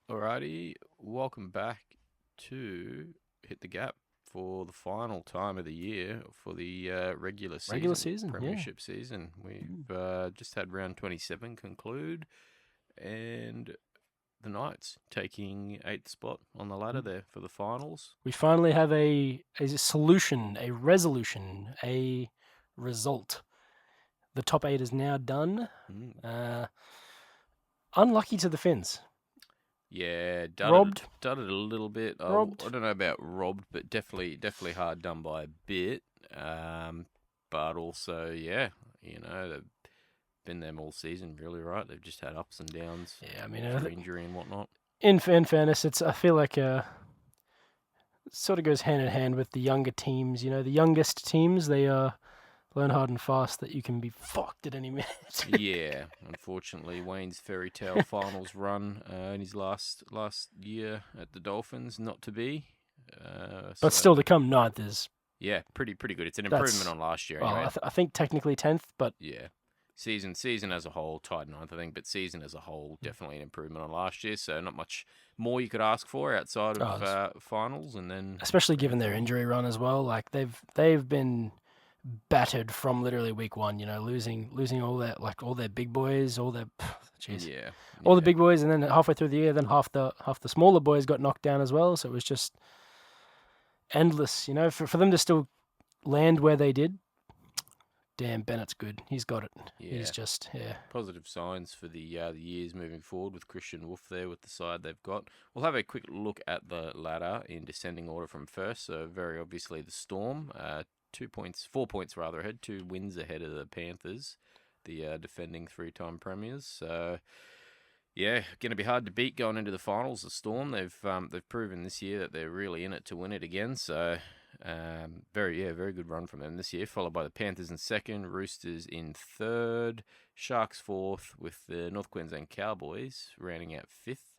Alrighty, welcome back to Hit the Gap for the final time of the year for the regular Regular season, season, yeah. premiership season. Mm. We've just had round 27 conclude, and the Knights taking eighth spot on the ladder Mm. there for the finals. We finally have a solution, a resolution, a result. The top eight is now done. Mm. Unlucky to the Finns. Yeah, Robbed. dudded a little bit. I Robbed. don't know about robbed, but definitely hard done by a bit. But also, yeah, they've been them all season, really, right? They've just had ups and downs Yeah, I mean, through injury and whatnot. in fairness, I feel like it sort of goes hand in hand with the younger teams. You know, the youngest teams, they learn hard and fast that you can be fucked at any minute. Yeah, unfortunately, Wayne's fairy tale finals run in his last year at the Dolphins, not to be. But So still, to come ninth is yeah, pretty good. It's an improvement that's on last year, well, anyway. I think technically 10th, but Yeah. Season as a whole, tied ninth, I think, but season as a whole, definitely an improvement on last year. So not much more you could ask for outside of finals, and then especially grand given their final. injury run as well. Like they've been battered from literally week one. You know, losing all their big boys, all their jeez, Yeah, all the yeah, big boys, and then halfway through the year, then half the smaller boys got knocked down as well. So it was just endless. You know, for them to still land where they did. Damn, Bennett's good. He's got it. yeah. He's just Positive signs for the years moving forward with Christian Wolf there with the side they've got. We'll have a quick look at the ladder in descending order from first. So very obviously the Storm, 4 points rather ahead, 2 wins ahead of the Panthers, the defending three-time premiers. So yeah, going to be hard to beat going into the finals. The Storm, they've proven this year that they're really in it to win it again. So very good run from them this year. Followed by the Panthers in second, Roosters in third, Sharks fourth, with the North Queensland Cowboys rounding out fifth,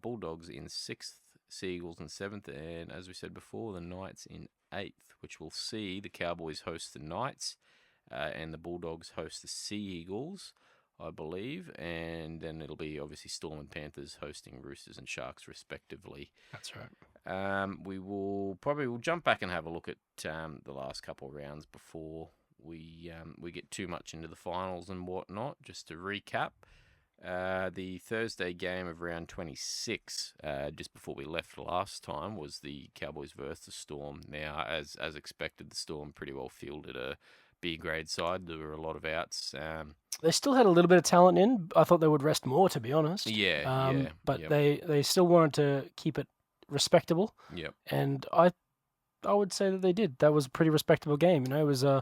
Bulldogs in sixth, Seagulls in seventh, and as we said before, the Knights in eighth, which will see the Cowboys host the Knights, and the Bulldogs host the Sea Eagles, I believe, and then it'll be obviously Storm and Panthers hosting Roosters and Sharks respectively. that's right. We'll jump back and have a look at the last couple of rounds before we get too much into the finals and whatnot. Just to recap, the Thursday game of round 26, just before we left last time, was the Cowboys versus the Storm. Now, as expected, the Storm pretty well fielded a B grade side. There were a lot of outs. They still had a little bit of talent in. I thought they would rest more, to be honest. Yeah. But Yep. they still wanted to keep it respectable, Yep. and I would say that they did. That was a pretty respectable game. You know, Yeah.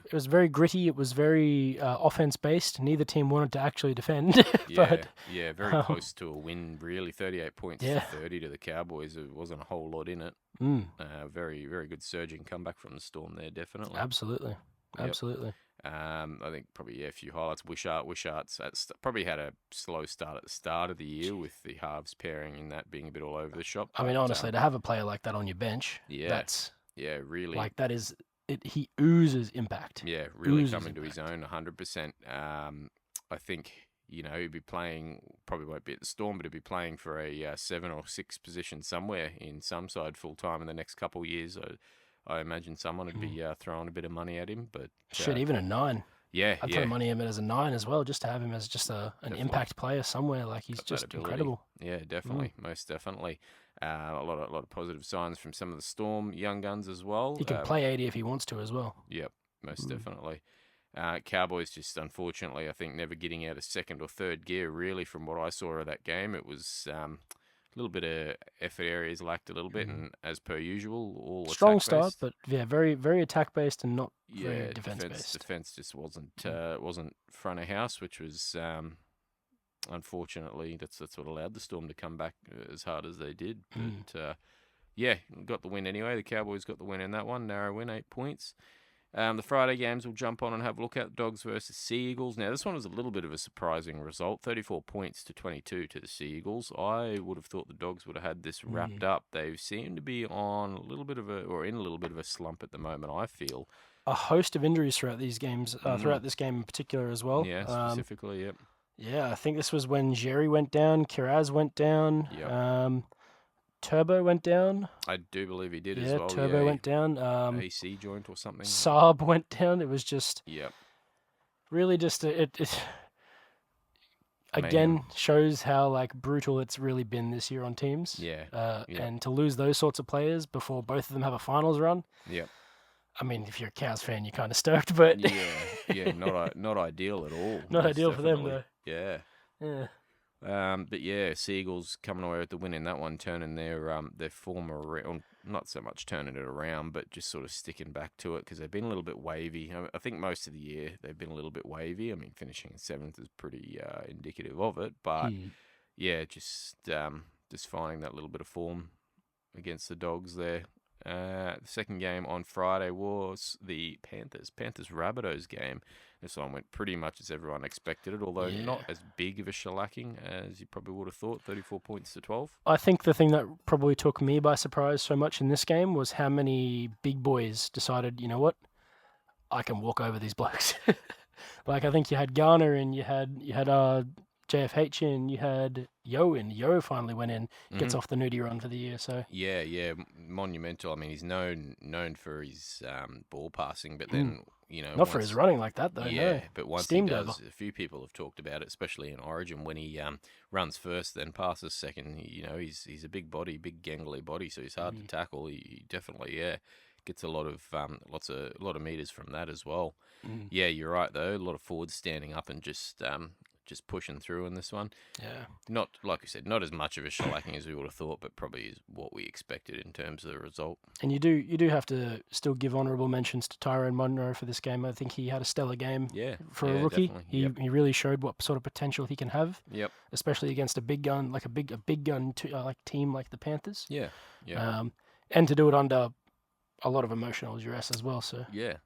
it was very gritty. It was very offense based. Neither team wanted to actually defend. but Yeah. Very um, close to a win, really. 38 points Yeah. to 30 to the Cowboys. There wasn't a whole lot in it. mm, Very good surging comeback from the Storm there, definitely. absolutely, Yep. absolutely. I think probably a few highlights. Wishart's probably had a slow start at the start of the year with the halves pairing and that being a bit all over the shop. I mean, but, honestly, to have a player like that on your bench, yeah, that's really, like that is it. He oozes impact. yeah, really Oozes coming to his impact. own 100%. I think he'd be playing, probably won't be at the Storm, but he'll be playing for a 7 or 6 position somewhere in some side full time in the next couple of years. I imagine someone would be throwing a bit of money at him, but Shit, even a 9. yeah, I'd throw money at him as a 9 as well, just to have him as just an Definitely. impact player somewhere. Like he's Got that just ability. incredible. Yeah, definitely, most definitely. A lot of positive signs from some of the Storm young guns as well. He can play 80 if he wants to as well. Yep, most definitely. Cowboys just unfortunately, I think, never getting out of second or third gear. Really, from what I saw of that game, it was a little bit of effort areas lacked a little bit, and as per usual, all Strong attack start, based. but yeah, very very attack based and not Yeah, very defense based. defense just wasn't front of house, which was unfortunately that's what allowed the Storm to come back as hard as they did. But yeah, got the win anyway. The Cowboys got the win in that one, narrow win, 8 points. The Friday games we'll jump on and have a look at. Dogs versus Sea Eagles. Now, this one was a little bit of a surprising result. 34 points to 22 to the Sea Eagles. I would have thought the Dogs would have had this wrapped up. They seem to be on a little bit of in a little bit of a slump at the moment, I feel. A host of injuries throughout these games, throughout this game in particular as well. Yeah, specifically, yep. Yeah, I think this was when Jerry went down, Kiraz went down, Yep. Turbo went down. I do believe he did as Yeah, well. Turbo Yeah, went down. AC joint or something. Saab went down. It was just Yep. really just it Mayhem. again shows how like brutal it's really been this year on teams. Yeah. Yep. And to lose those sorts of players before both of them have a finals run. Yep. I mean, if you're a Cows fan, you're kind of stoked, but Yeah. Not ideal at all. not Most ideal for them definitely. though. Yeah. Yeah. But yeah, Seagulls coming away with the win in that one, turning their form around. Not so much turning it around, but just sort of sticking back to it because they've been a little bit wavy. I think most of the year they've been a little bit wavy. I mean, finishing in seventh is pretty indicative of it. But yeah, just finding that little bit of form against the Dogs there. The second game on Friday was the Panthers Rabbitohs game. This one went pretty much as everyone expected it, although not as big of a shellacking as you probably would have thought. 34 points to 12. I think the thing that probably took me by surprise so much in this game was how many big boys decided, you know what, I can walk over these blokes. Like I think you had Garner and you had JFH in, you had Yo in. Yo finally went in, gets off the nudie run for the year. So yeah, monumental. I mean, he's known for his ball passing, but then not for his running like that though. Yeah, no. but once Steamed he does, over. a few people have talked about it, especially in Origin when he runs first, then passes second. He's a big body, big gangly body, so he's hard to tackle. He definitely gets a lot of meters from that as well. Yeah, you're right though. A lot of forwards standing up and just pushing through in this one. Yeah. Not, like I said, not as much of a shellacking as we would have thought, but probably is what we expected in terms of the result. And you do have to still give honourable mentions to Tyrone Munro for this game. I think he had a stellar game for a rookie. He really showed what sort of potential he can have. Yep. Especially against a big gun, like a big gun like team like the Panthers. Yeah. And to do it under a lot of emotional duress as well. So yeah,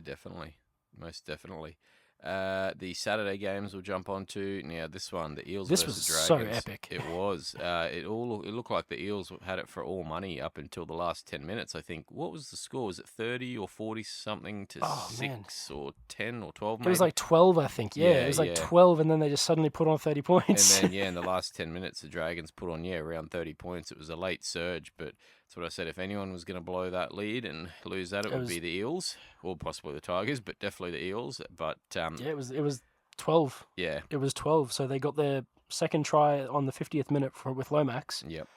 definitely, most definitely. The Saturday games we'll jump on to. Now, this one, the Eels versus Dragons. So epic. It was. It looked like the Eels had it for all money up until the last 10 minutes, I think. What was the score? Was it 30 or 40 something to 6 or 10 or 12 maybe? It was like 12, I think. Yeah, it was like 12, and then they just suddenly put on 30 points. And then, in the last 10 minutes, the Dragons put on, around 30 points. It was a late surge, but that's what I said. If anyone was going to blow that lead and lose that, it would be the Eels, or possibly the Tigers, but definitely the Eels. But it was 12. Yeah, it was 12. So they got their second try on the 50th minute with Lomax. Yep.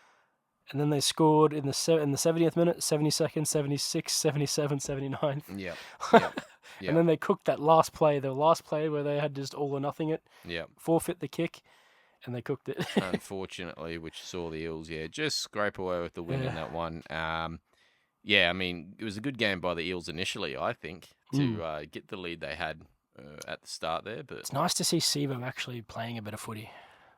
And then they scored in the 70th minute, 72nd, 76, 77, 79. Yep. And then they cooked that last play, where they had just all or nothing it. Yep. Forfeit the kick. And they cooked it. Unfortunately, which saw the Eels, just scrape away with the win in that one. I mean, it was a good game by the Eels initially, I think, to get the lead they had at the start there. But it's nice to see Sivo actually playing a bit of footy.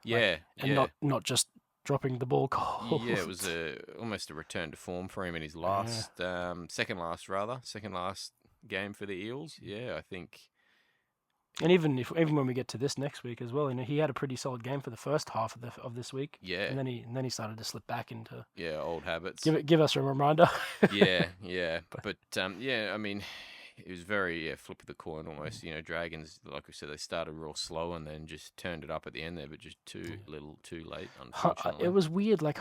And not just dropping the ball cold. Yeah, it was almost a return to form for him in his second last game for the Eels. Yeah, I think. And even when we get to this next week as well, he had a pretty solid game for the first half of this week. Yeah. And then he started to slip back into old habits. Give us a reminder. yeah. But I mean, it was very flip of the coin almost. Dragons, like we said, they started real slow and then just turned it up at the end there, but just too late, unfortunately. It was weird. Like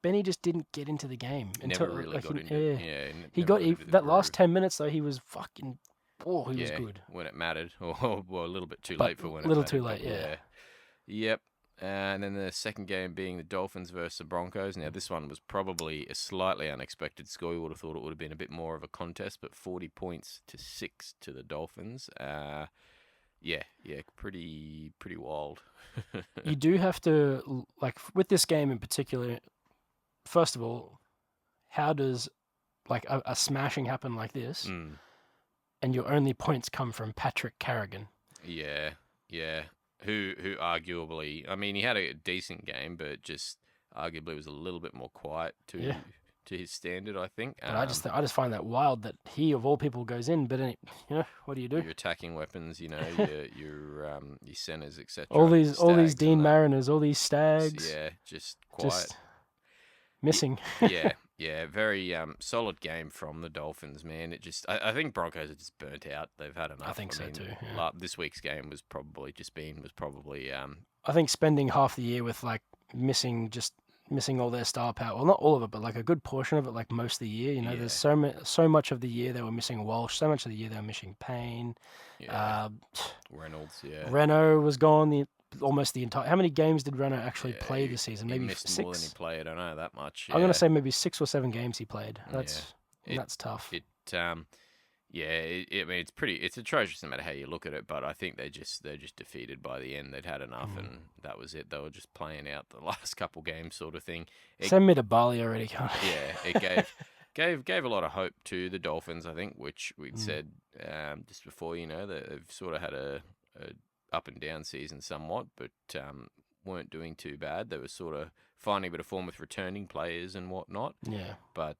Benny just didn't get into the game until never really got into it. He got that last 10 minutes though. He was fucking. Oh, he was good. When it mattered. Well, a little bit too late for when it mattered. A little too late, yeah. Yep. And then the second game being the Dolphins versus the Broncos. Now, this one was probably a slightly unexpected score. You would have thought it would have been a bit more of a contest, but 40 points to 6 to the Dolphins. Pretty wild. You do have to, like, with this game in particular, first of all, how does, like, a smashing happen like this? And your only points come from Patrick Carrigan. Yeah. Who arguably, I mean, he had a decent game, but just arguably was a little bit more quiet to his standard, I think. But I just find that wild that he of all people goes in. But what do you do? Your attacking weapons, your centers, etc. All these Dean Mariners, all these Stags. Yeah, just quiet. Just missing. Yeah. Yeah, very solid game from the Dolphins, man. I think Broncos are just burnt out. They've had I enough. think I so mean, too. Yeah. this week's game was probably I think spending half the year with like missing all their star power. Well, not all of it, but like a good portion of it, like most of the year. You know, there's yeah, so much of the year they were missing Walsh, so much of the year they were missing Payne. yeah. Uh, Reynolds, yeah, Renault was gone almost the entire. How many games did Renault actually yeah. play this season? He Maybe missed more than he six. played. I know that much. I'm gonna Yeah, say maybe 6 or 7 games he played. yeah. It That's tough. it Yeah, I mean it's atrocious no matter how you look at it. But I think they're just defeated by the end. They'd had enough, Mm. and that was it. They were just playing out the last couple games, sort of thing. It, Send me to Bali already, can't yeah, it gave a lot of hope to the Dolphins. I think, which we'd said just before. You know, that they've sort of had a up and down season somewhat, but weren't doing too bad. They were sort of finding a bit of form with returning players and whatnot. Yeah. But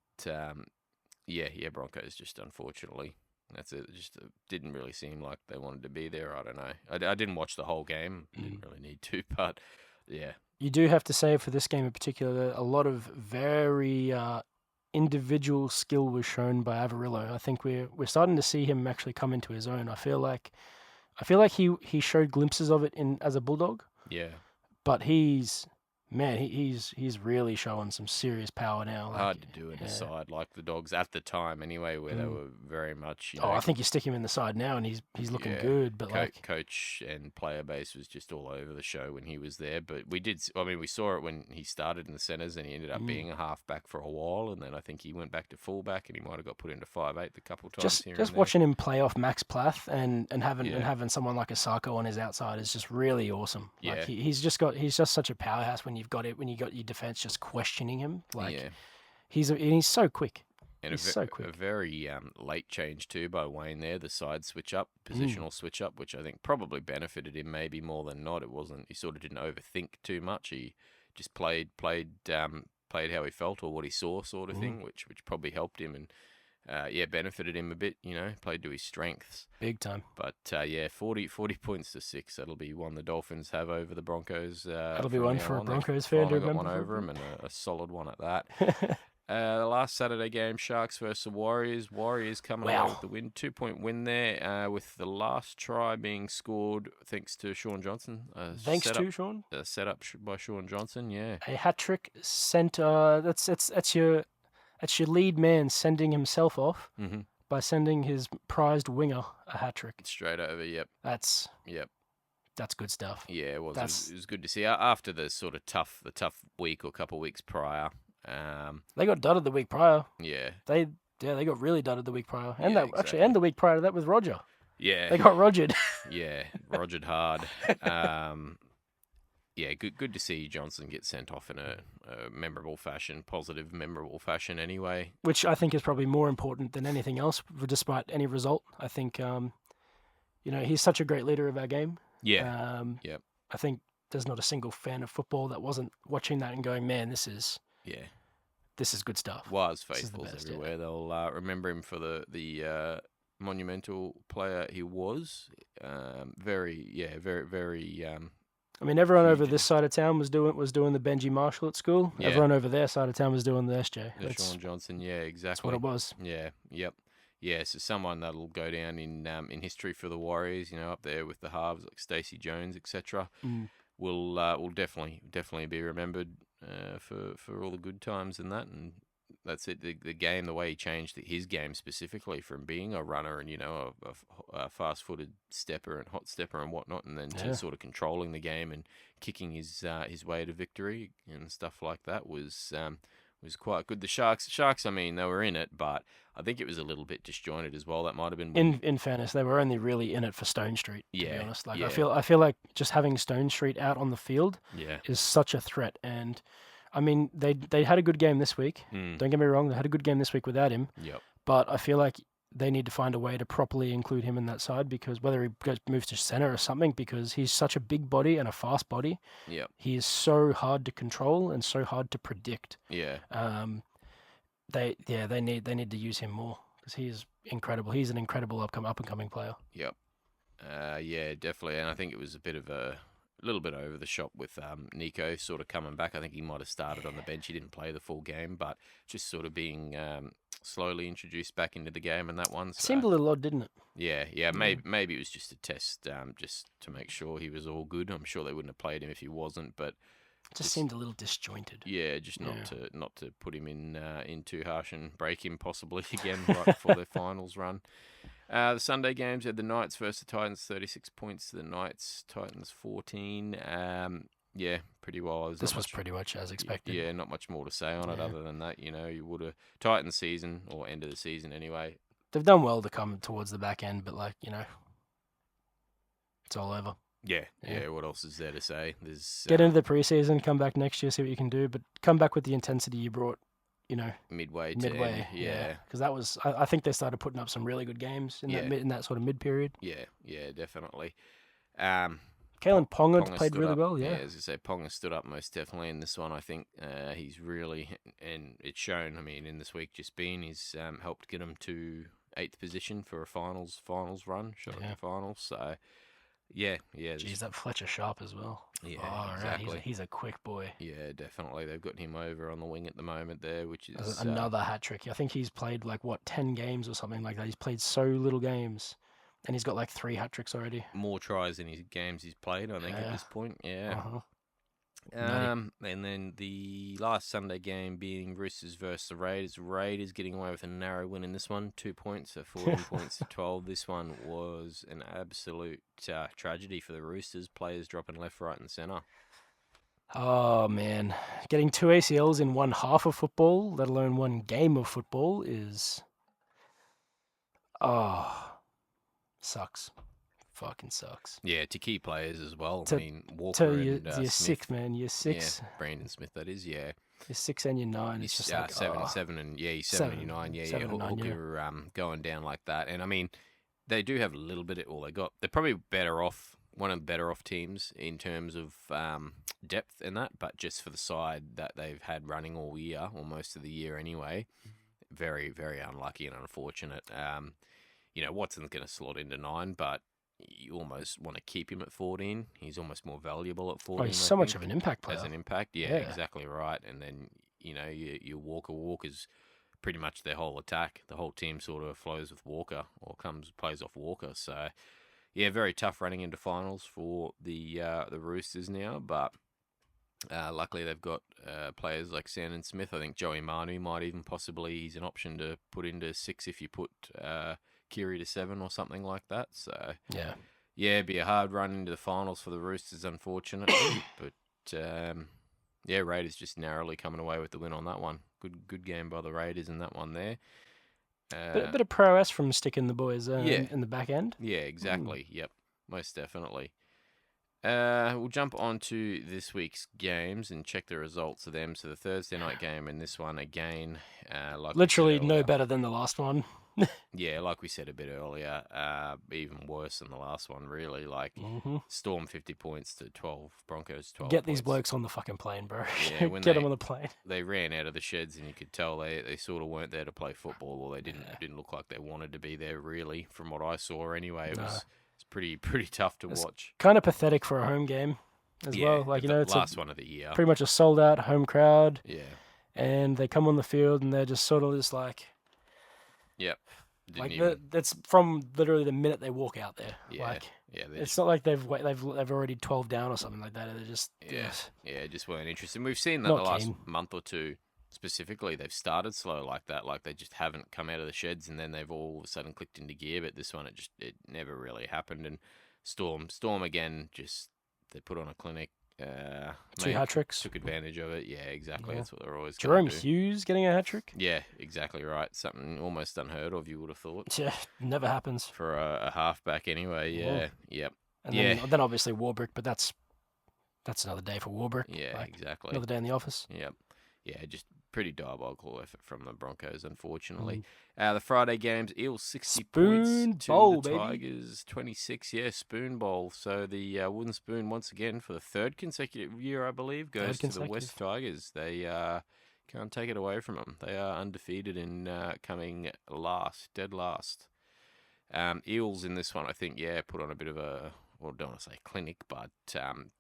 yeah, Broncos just unfortunately. That's it. Just didn't really seem like they wanted to be there. I don't know. I didn't watch the whole game. Didn't really need to, but yeah, You do have to say for this game in particular that a lot of very individual skill was shown by Avarillo. I think we're starting to see him actually come into his own. I feel like he showed glimpses of it in as a Bulldog, yeah. but he's really showing some serious power now. Like, Hard to do in yeah. a side like the Dogs at the time, anyway, where they were very much. You know, I think you stick him in the side now, and he's looking yeah, good. But like, coach and player base was just all over the show when he was there. But we saw it when he started in the centres, and he ended up being a halfback for a while, and then I think he went back to fullback, and he might have got put into 5'8" a couple times. just here just and watching him play off Max Plath and Yeah. having someone like a Sarko on his outside is just really awesome. Like Yeah. he's just such a powerhouse when you got your defense just questioning him. Like yeah. he's so quick. And He's so quick. a very late change too by Wayne there, the side switch up, positional switch up, which I think probably benefited him maybe more than not. It wasn't he sort of didn't overthink too much. He just played how he felt or what he saw, sort of thing, which probably helped him and benefited him a bit. You know, played to his strengths. Big time. But 40 points to 6. That'll be one the Dolphins have over the Broncos. That'll be from one now for a on. They've Broncos fan to finally got remember. one over them and a solid one at that. The last Saturday game, Sharks versus the Warriors. Warriors coming away with the win, 2-point win there, with the last try being scored thanks to Sean Johnson. Thanks to Sean. Set up by Sean Johnson, yeah. A hat trick sent. That's your lead man sending himself off by sending his prized winger a hat trick. Straight over, yep. That's good stuff. Yeah, it was. It was good to see after the sort of tough week or couple weeks prior. They got dudded the week prior. Yeah. They got really dudded the week prior, and exactly. and the week prior to that with Roger. Yeah. They got Rogered. Yeah, Rogered hard. Yeah, good to see Johnson get sent off in a memorable fashion, positive, memorable fashion anyway. Which I think is probably more important than anything else, despite any result. I think, he's such a great leader of our game. Yeah. Yep. I think there's not a single fan of football that wasn't watching that and going, man, this is good stuff. Was faithfuls everywhere. Yeah. They'll remember him for the monumental player he was. Very. I mean, everyone over this side of town was doing the Benji Marshall at school. Yeah. Everyone over their side of town was doing the SJ. Sean Johnson, yeah, exactly. That's what it was. Yeah, yep. Yeah, so someone that'll go down in history for the Warriors, up there with the halves like Stacey Jones, etc. Will definitely be remembered for all the good times and that, and that's it. The game, the way he changed his game specifically from being a runner and a fast-footed stepper and hot stepper and whatnot, and then to sort of controlling the game and kicking his way to victory and stuff like that was quite good. The Sharks, I mean, they were in it, but I think it was a little bit disjointed as well. That might have been in fairness, they were only really in it for Stone Street. To be honest, like yeah. I feel like just having Stone Street out on the field is such a threat. And I mean, they had a good game this week. Don't get me wrong, they had a good game this week without him. Yep. But I feel like they need to find a way to properly include him in that side, because whether he moves to center or something, because he's such a big body and a fast body. Yep. He is so hard to control and so hard to predict. Yeah. They need to use him more because he is incredible. He's an incredible up and coming player. Yep. Yeah, definitely. And I think it was a bit of a little bit over the shop with Nico sort of coming back. I think he might have started on the bench. He didn't play the full game, but just sort of being slowly introduced back into the game in that one. It seemed a little odd, didn't it? Yeah. Maybe it was just a test, just to make sure he was all good. I'm sure they wouldn't have played him if he wasn't, but it just seemed a little disjointed. Yeah, just not to put him in too harsh and break him possibly again right before their finals run. The Sunday games had the Knights versus the Titans, 36 points to the Knights, Titans 14. Yeah, pretty well. This was pretty much as expected. Yeah, not much more to say on it other than that. You would have Titans season or end of the season anyway. They've done well to come towards the back end, but it's all over. Yeah. What else is there to say? There's get into the preseason, come back next year, see what you can do, but come back with the intensity you brought. Midway, yeah. Because that was, I think they started putting up some really good games in that sort of mid period. Yeah, definitely. Kalen Ponga played really well. Yeah, as I say, Ponga stood up most definitely in this one. I think he's really, and it's shown. I mean, in this week just been, he's helped get him to 8th position for a finals run, shot at the finals. So. Yeah. Geez, that Fletcher Sharp as well. Yeah, exactly. Right. He's a quick boy. Yeah, definitely. They've got him over on the wing at the moment there, which is another hat trick. I think he's played 10 games or something like that. He's played so little games, and he's got 3 hat tricks already. More tries than his games he's played, I think, at this point. Yeah. Uh-huh. And then the last Sunday game being Roosters versus the Raiders. Raiders getting away with a narrow win in this one, 2 points, so 14 points to 12. This one was an absolute tragedy for the Roosters. Players dropping left, right, and centre. Oh man, getting 2 ACLs in one half of football, let alone one game of football, is sucks. Fucking sucks. Yeah, to key players as well. I mean, Walker and you're Smith. 6, man. You're 6. Yeah, Brandon Smith, that is, yeah. You're 6 and you're 9. It's just 7 and he's 7 and you're 9. Yeah, Hooker going down like that. And I mean, they do have a little bit of all they got. They're probably better off, one of the better off teams in terms of depth in that, but just for the side that they've had running all year, or most of the year anyway, very, very unlucky and unfortunate. Watson's going to slot into 9, but you almost want to keep him at 14. He's almost more valuable at 14. He's so much of an impact player. As an impact, yeah, exactly right. And then, your Walker's pretty much their whole attack. The whole team sort of flows with Walker or plays off Walker. So, yeah, very tough running into finals for the Roosters now. But luckily they've got players like Sandon Smith. I think Joey Manu might even he's an option to put into 6 if you put Kiri to 7 or something like that. So it'd be a hard run into the finals for the Roosters, unfortunately. But Raiders just narrowly coming away with the win on that one. Good game by the Raiders in that one there. Bit of prowess from sticking the boys in the back end. Yeah, exactly. Yep, most definitely. We'll jump on to this week's games and check the results of them. So the Thursday night game and this one again, literally no better than the last one. Yeah, like we said a bit earlier, even worse than the last one, really. Storm 50 points to 12, Broncos 12 Get these blokes on the fucking plane, bro. Yeah, Get them on the plane. They ran out of the sheds and you could tell they sort of weren't there to play football, or they didn't look like they wanted to be there, really, from what I saw anyway. It was pretty tough to watch. Kind of pathetic for a home game as well. It's the last one of the year. Pretty much a sold-out home crowd. Yeah. And they come on the field and they're just sort of just like... Yep. That's from literally the minute they walk out there. Yeah. It's not like they've already 12 down or something like that. They're just just weren't interested. And we've seen that the last month or two specifically. They've started slow like that. Like they just haven't come out of the sheds, and then they've all of a sudden clicked into gear. But this one, it never really happened. And Storm again, just they put on a clinic. 2 hat tricks. Took advantage of it. Yeah, exactly. Yeah. That's what they're always Jerome do. Hughes getting a hat trick. Yeah, exactly right. Something almost unheard of, you would have thought. Yeah, never happens for a halfback anyway. Yeah, yep. And then obviously Warbrick, but that's another day for Warbrick. Yeah, exactly. Another day in the office. Yep. Yeah, just pretty diabolical effort from the Broncos, unfortunately. The Friday games, Eels 60 points to the Tigers 26. Yeah, Spoon Bowl. So the wooden spoon, once again, for the 3rd consecutive year, I believe, goes to the West Tigers. They can't take it away from them. They are undefeated in coming dead last. Eels in this one, I think, put on a bit of a well, don't want to say clinic, but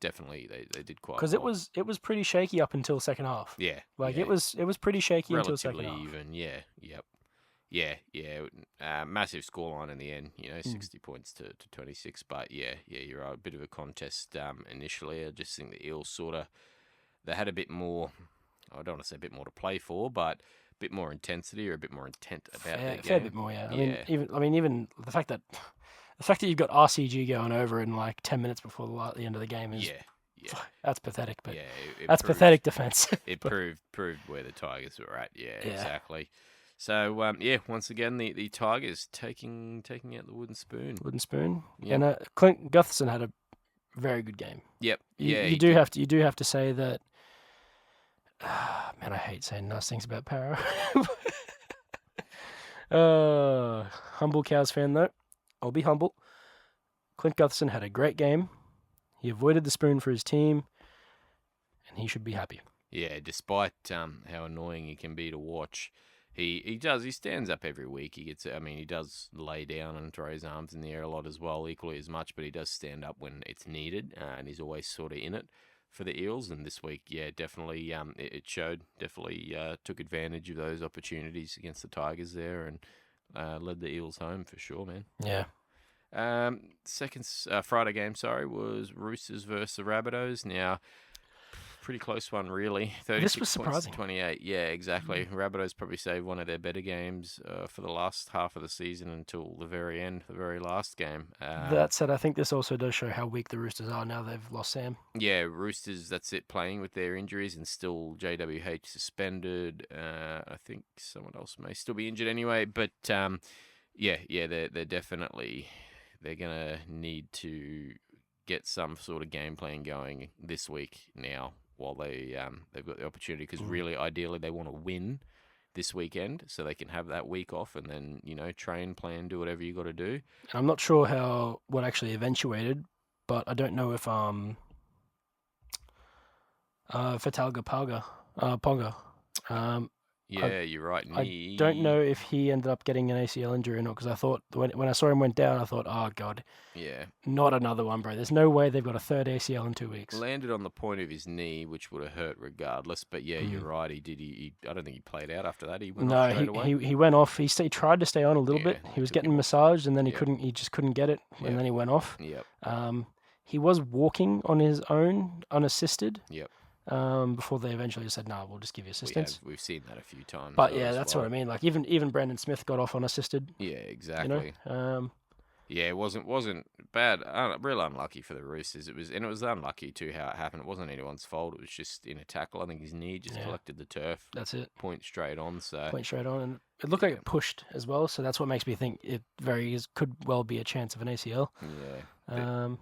definitely they did quite Because well. it was pretty shaky up until second half. Yeah, Like yeah, it was pretty shaky until second relatively half. even. Yeah, yep. Yeah. Massive scoreline in the end, 60 points to 26. But yeah, you're right. A bit of a contest initially. I just think the Eels they had a bit more, I don't want to say a bit more to play for, but a bit more intensity or a bit more intent about their game. Fair bit more, yeah. Yeah. I mean, even the fact that you've got RCG going over in like 10 minutes before the end of the game is that's pathetic. But that's pathetic defense. It proved where the Tigers were at. Yeah. Exactly. So once again the Tigers taking out the wooden spoon. Wooden spoon. Yep. And Clint Gutherson had a very good game. Yep. You do have to say that. Man, I hate saying nice things about Para. Humble Cows fan though. I'll be humble. Clint Gutherson had a great game. He avoided the spoon for his team, and he should be happy. Yeah, despite how annoying he can be to watch, he stands up every week. He does lay down and throw his arms in the air a lot as well, equally as much, but he does stand up when it's needed, and he's always sort of in it for the Eels. And this week, definitely it showed. Definitely took advantage of those opportunities against the Tigers there and led the Eels home for sure, man. Yeah. Second Friday game, was Roosters versus the Rabbitohs. Now, pretty close one, really. 36 this was surprising. Points to 28. Yeah, exactly. Rabbitohs probably saved one of their better games for the last half of the season until the very end, the very last game. That said, I think this also does show how weak the Roosters are now they've lost Sam. Yeah, Roosters, that's it, playing with their injuries and still JWH suspended. I think someone else may still be injured anyway, but they're definitely... They're going to need to get some sort of game plan going this week now while they've got the opportunity, because really, ideally, they want to win this weekend so they can have that week off and then, train, plan, do whatever you got to do. I'm not sure what actually eventuated, but I don't know if Fatalga Ponga. You're right. I don't know if he ended up getting an ACL injury or not, because I thought when I saw him went down, I thought, oh god, not another one, bro. There's no way they've got a third ACL in 2 weeks. Landed on the point of his knee, which would have hurt regardless. But you're right. He did. I don't think he played out after that. He went off straight away. He went off. He tried to stay on a little bit. He was getting massaged, and then he couldn't. He just couldn't get it, and then he went off. Yep. He was walking on his own, unassisted. Yep. Before they eventually said, "No, we'll just give you assistance." We've seen that a few times. But that's what I mean. Like even Brandon Smith got off unassisted. Yeah, exactly. It wasn't bad. Real unlucky for the Roosters. It was unlucky too how it happened. It wasn't anyone's fault. It was just in a tackle. I think his knee just collected the turf. That's it. Point straight on. And it looked like it pushed as well. So that's what makes me think it could well be a chance of an ACL. Yeah.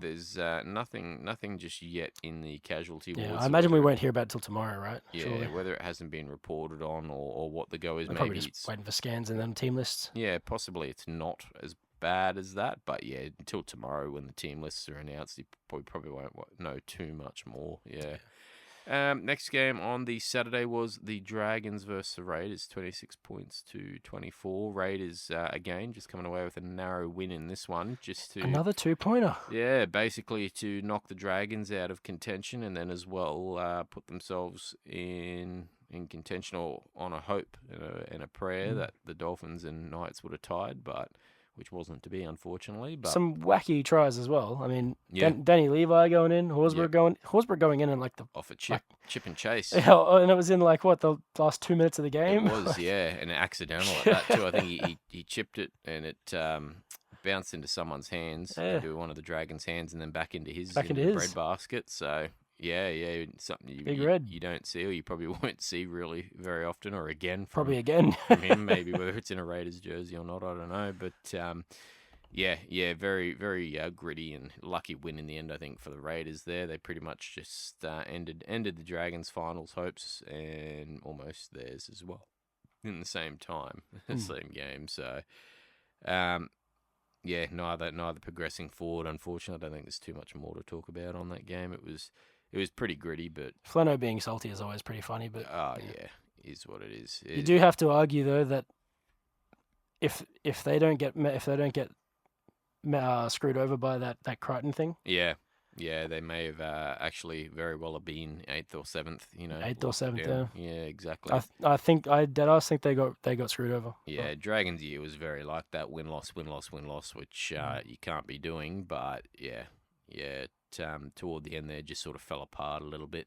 There's nothing just yet in the casualty wards. Yeah, I imagine we won't hear about it till tomorrow, right? Yeah, surely. Whether it hasn't been reported on or what the go is. Maybe probably just waiting for scans and then team lists. Yeah, possibly it's not as bad as that, but until tomorrow when the team lists are announced, you probably won't know too much more. Next game on the Saturday was the Dragons versus the Raiders, 26 points to 24. Raiders again just coming away with a narrow win in this one, just to another 2-pointer. Yeah, basically to knock the Dragons out of contention and then as well put themselves in contention or on a hope and a prayer that the Dolphins and Knights would have tied, but which wasn't to be, unfortunately. But some wacky tries as well. I mean, Danny Levi going in, Horsburgh going in like the off a chip and chase. Yeah, and it was in like the last 2 minutes of the game. It was, and accidental at that too. I think he chipped it and it bounced into someone's hands, into one of the Dragons' hands, and then back into his bread basket. So. Yeah, something you don't see, or you probably won't see really very often, or again. From him, maybe whether it's in a Raiders jersey or not, I don't know. But very, very gritty and lucky win in the end, I think, for the Raiders there. They pretty much just ended the Dragons' finals hopes and almost theirs as well in the same time, same game. So, neither progressing forward. Unfortunately, I don't think there's too much more to talk about on that game. It was pretty gritty, but Flano being salty is always pretty funny. But is what it is. You do have to argue though that if they don't get screwed over by that Crichton thing. Yeah. Yeah, they may have actually very well have been 8th or 7th, you know, 8th or locked it 7th. down. Yeah. Yeah, exactly. I think they got screwed over. Yeah, Dragons year was very like that win-loss, win-loss, win-loss, which you can't be doing. But yeah, toward the end there, just sort of fell apart a little bit.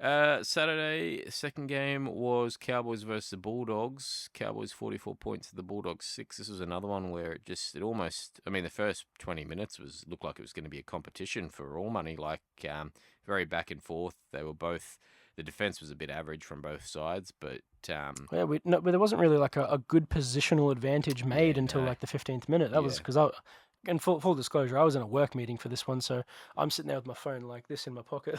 Saturday, second game was Cowboys versus the Bulldogs. Cowboys 44 points to the Bulldogs 6. This was another one where it almost, I mean, the first 20 minutes looked like it was going to be a competition for all money, like very back and forth. They were both, the defense was a bit average from both sides, but Yeah, but there wasn't really like a good positional advantage made until no. like the 15th minute. That was because in full disclosure, I was in a work meeting for this one, so I'm sitting there with my phone like this in my pocket.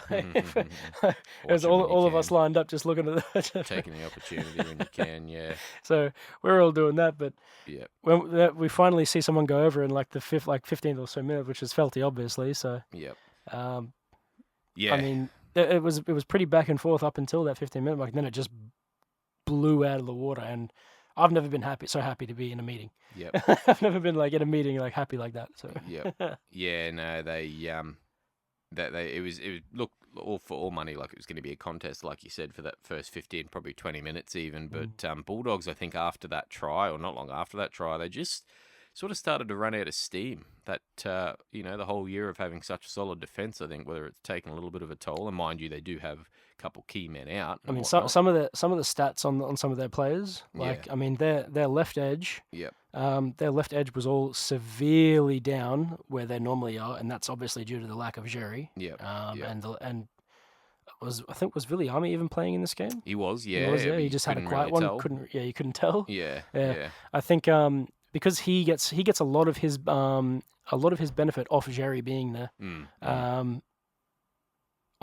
There's all of us lined up just looking at the taking the opportunity when you can, yeah. So we're all doing that, but yeah, when we finally see someone go over in like the 15th or so minute, which is Felty obviously. So yep. I mean, it was pretty back and forth up until that 15-minute mark. Then it just blew out of the water, and I've never been so happy to be in a meeting. Yep. I've never been like in a meeting like happy like that. So yep. Yeah, no, it was look all for all money like it was going to be a contest, like you said, for that first 15, probably 20 minutes even. But Bulldogs, I think after that try, or not long after that try, they just sort of started to run out of steam. That the whole year of having such a solid defence, I think, whether it's taken a little bit of a toll, and mind you, they do have a couple key men out. I mean, some of the stats on some of their players, like I mean, their left edge, their left edge was all severely down where they normally are, and that's obviously due to the lack of Jerry. And was Viliami even playing in this game? He was, yeah. He was, yeah. He just had a quiet really one. Tell. You couldn't tell. Yeah. I think because he gets a lot of his benefit off Jerry being there.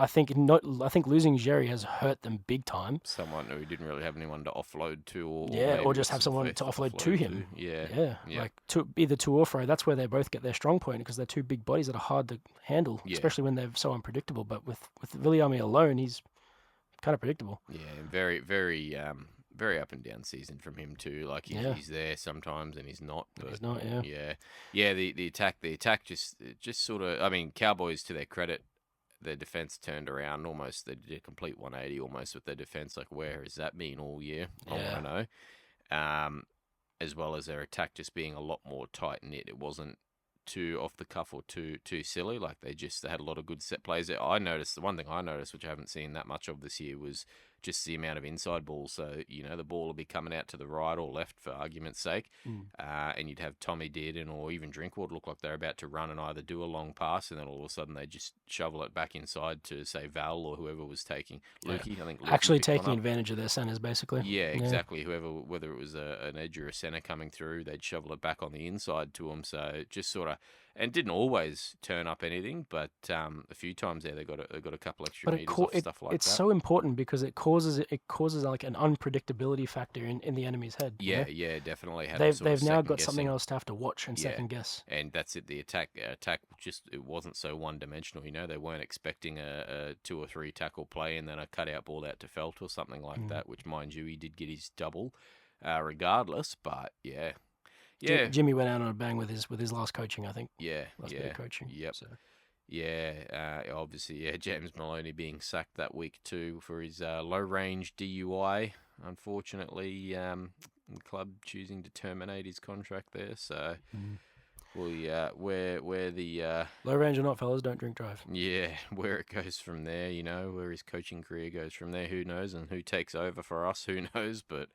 I think losing Jerry has hurt them big time. Someone who didn't really have anyone to offload to, or just have someone to offload to him. Yeah. Like either to or fro. That's where they both get their strong point, because they're two big bodies that are hard to handle, especially when they're so unpredictable. But with Viliami alone, he's kind of predictable. Yeah, very, very, very up and down season from him too. Like he's there sometimes and he's not. But he's not. Yeah. The attack just sort of. I mean, Cowboys, to their credit, their defense turned around almost. They did a complete 180 almost with their defense. Like, where has that been all year? I want to know. As well as their attack just being a lot more tight knit. It wasn't too off the cuff or too silly. Like they had a lot of good set plays. The one thing I noticed, which I haven't seen that much of this year, was just the amount of inside balls. So, the ball will be coming out to the right or left, for argument's sake. And you'd have Tommy Dearden or even Drinkwater look like they're about to run and either do a long pass, and then all of a sudden they just shovel it back inside to, say, Val or whoever was taking. Lukey, I think. Lukey actually taking advantage of their centers, basically. Yeah, exactly. Whether it was an edge or a center coming through, they'd shovel it back on the inside to them. So just sort of, and didn't always turn up anything, but a few times there they got a couple extra meters off stuff like that. It's so important because it causes like an unpredictability factor in the enemy's head. Yeah, definitely. They've now got something else to have to watch and second guess. And that's it. The attack just, it wasn't so one dimensional. They weren't expecting a 2 or 3 tackle play and then a cutout ball out to Felt or something like that. Which, mind you, he did get his double, regardless. But yeah. Jimmy went out on a bang with his last coaching, I think. Last bit of coaching. Yep. So. Obviously, James Maloney being sacked that week too for his low-range DUI. Unfortunately, the club choosing to terminate his contract there. So, where the low range or not, fellas, don't drink drive. Yeah, where it goes from there, where his coaching career goes from there, who knows, and who takes over for us, who knows, but.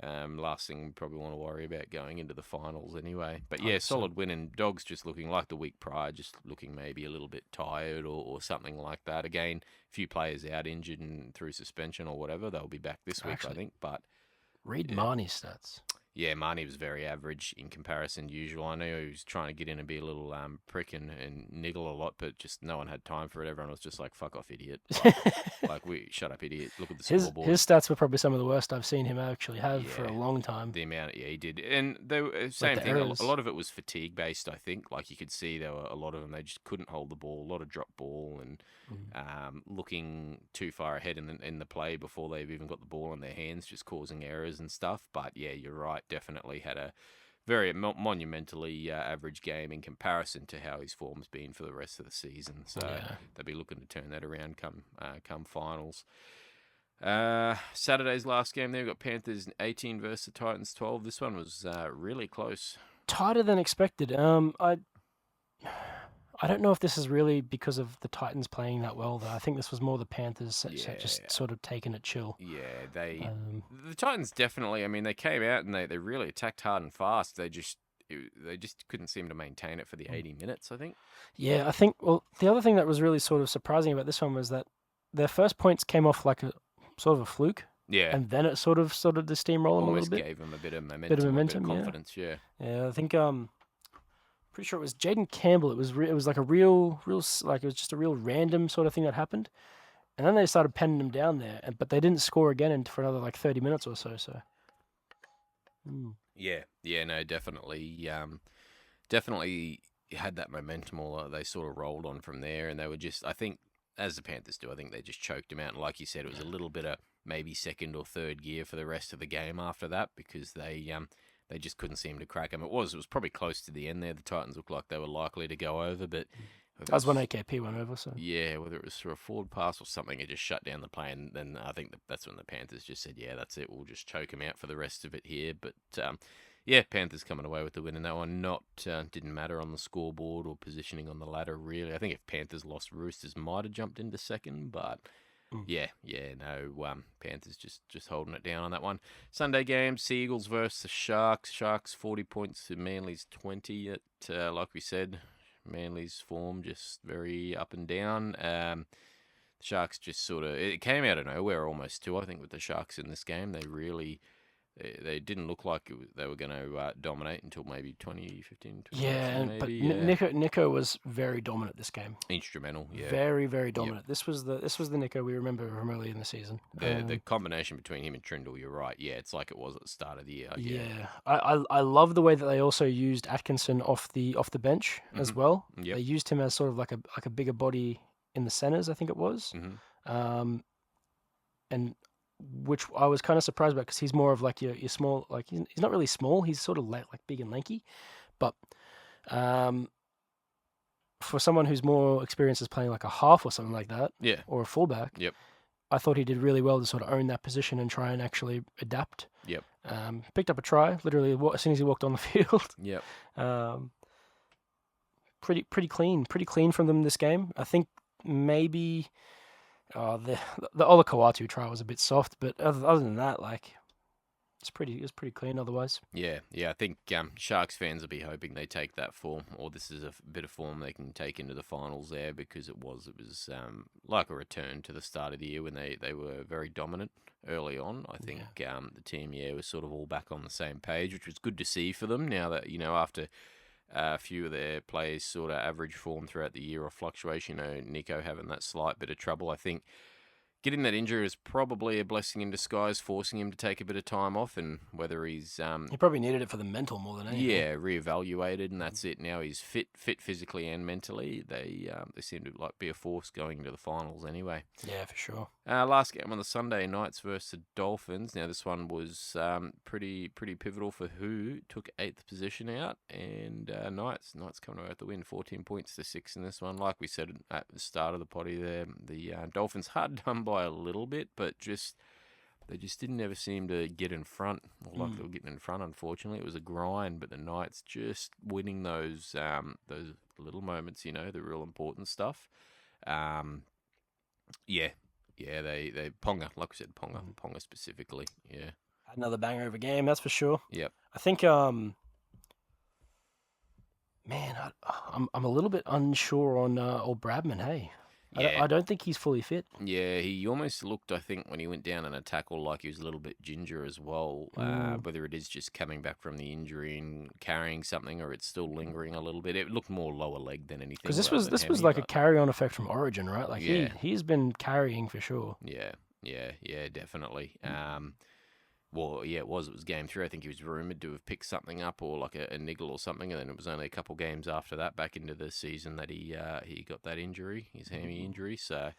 Last thing we probably want to worry about going into the finals anyway. But yeah, solid win, and Dogs just looking like the week prior, just looking maybe a little bit tired or something like that. Again, a few players out injured and through suspension or whatever. They'll be back this week, I think. But read Marnie's stats. Yeah, Marnie was very average in comparison to usual. I know he was trying to get in and be a little prick and niggle a lot, but just no one had time for it. Everyone was just like, fuck off, idiot. Shut up, idiot. Look at the scoreboard. His stats were probably some of the worst I've seen him actually have for a long time. The amount, he did. And same thing, a lot of it was fatigue-based, I think. Like, you could see there were a lot of them, they just couldn't hold the ball, a lot of drop ball, and looking too far ahead in the play before they've even got the ball in their hands, just causing errors and stuff. But yeah, you're right, definitely had a very monumentally average game in comparison to how his form's been for the rest of the season. So they'll be looking to turn that around come finals. Saturday's last game there, we've got Panthers 18 versus the Titans 12. This one was really close. Tighter than expected. I don't know if this is really because of the Titans playing that well, though. I think this was more the Panthers just sort of taking it chill. Yeah, the Titans definitely. I mean, they came out and they really attacked hard and fast. They just couldn't seem to maintain it for the 80 minutes, I think. Yeah, I think. Well, the other thing that was really sort of surprising about this one was that their first points came off like a sort of a fluke. Yeah, and then it sort of the steamroll them a little bit. Gave them a bit of momentum, bit of confidence. Yeah. Yeah, I think pretty sure it was Jaden Campbell. It was like a real like it was just a real random sort of thing that happened, and then they started penning them down there, but they didn't score again for another like 30 minutes or so. So. Yeah, no, definitely, definitely had that momentum. Or they sort of rolled on from there, and they were just, I think, as the Panthers do, I think they just choked him out. And like you said, it was a little bit of maybe second or third gear for the rest of the game after that because they just couldn't seem to crack him. It was probably close to the end there. The Titans looked like they were likely to go over, but that was when AKP went over. So yeah, whether it was through a forward pass or something, it just shut down the play. And then I think that's when the Panthers just said, "Yeah, that's it. We'll just choke him out for the rest of it here." But yeah, Panthers coming away with the win in that one. Didn't matter on the scoreboard or positioning on the ladder really. I think if Panthers lost, Roosters might have jumped into second, but. Panthers just holding it down on that one. Sunday game, Seagulls versus the Sharks. Sharks 40 points to Manly's 20. Like we said, Manly's form just very up and down. The Sharks just sort of, it came out of nowhere almost too, I think, with the Sharks in this game. They didn't look like they were going to dominate until maybe 2015. Nico was very dominant this game. Instrumental, yeah. Very, very dominant. Yep. This was the Nico we remember from early in the season. The combination between him and Trindle, you're right. Yeah, it's like it was at the start of the year. Yeah. I love the way that they also used Atkinson off the bench as well. Yep. They used him as sort of like a bigger body in the centers, I think it was. And which I was kind of surprised about because he's more of like your small, like he's not really small. He's sort of like big and lanky, but for someone who's more experienced as playing like a half or something like that, or a fullback, I thought he did really well to sort of own that position and try and actually adapt. Picked up a try literally as soon as he walked on the field. Pretty clean from them this game. I think maybe. The Olakau'atu try was a bit soft, but other than that, like it was pretty clean otherwise. Yeah. I think Sharks fans will be hoping they take that form, or this is a bit of form they can take into the finals there because it was like a return to the start of the year when they were very dominant early on. I think the team was sort of all back on the same page, which was good to see for them. Now that after. A few of their players sort of average form throughout the year or fluctuation. Nico having that slight bit of trouble. I think getting that injury is probably a blessing in disguise, forcing him to take a bit of time off, and whether he's he probably needed it for the mental more than anything. Yeah, reevaluated, and that's it. Now he's fit physically and mentally. They seem to be a force going into the finals anyway. Yeah, for sure. Last game on the Sunday, Knights versus the Dolphins. Now this one was pretty pivotal for who took 8th position out, and Knights coming away with the win, 14 points to 6 in this one. Like we said at the start of the potty there, the Dolphins hard done by a little bit, but they just didn't ever seem to get in front. Or like they were getting in front, unfortunately. It was a grind, but the Knights just winning those little moments, the real important stuff. They Ponga, like we said, Ponga specifically. Yeah. Another banger of a game, that's for sure. Yep. I think I'm a little bit unsure on old Bradman, hey. I don't think he's fully fit. Yeah, he almost looked, I think, when he went down in a tackle, like he was a little bit ginger as well. Whether it is just coming back from the injury and carrying something, or it's still lingering a little bit. It looked more lower leg than anything. Because this was like a carry-on effect from Origin, right? Like he's been carrying for sure. Yeah, definitely. It was game 3. I think he was rumoured to have picked something up or like a niggle or something, and then it was only a couple games after that, back into the season, that he got that injury, his hammy injury. So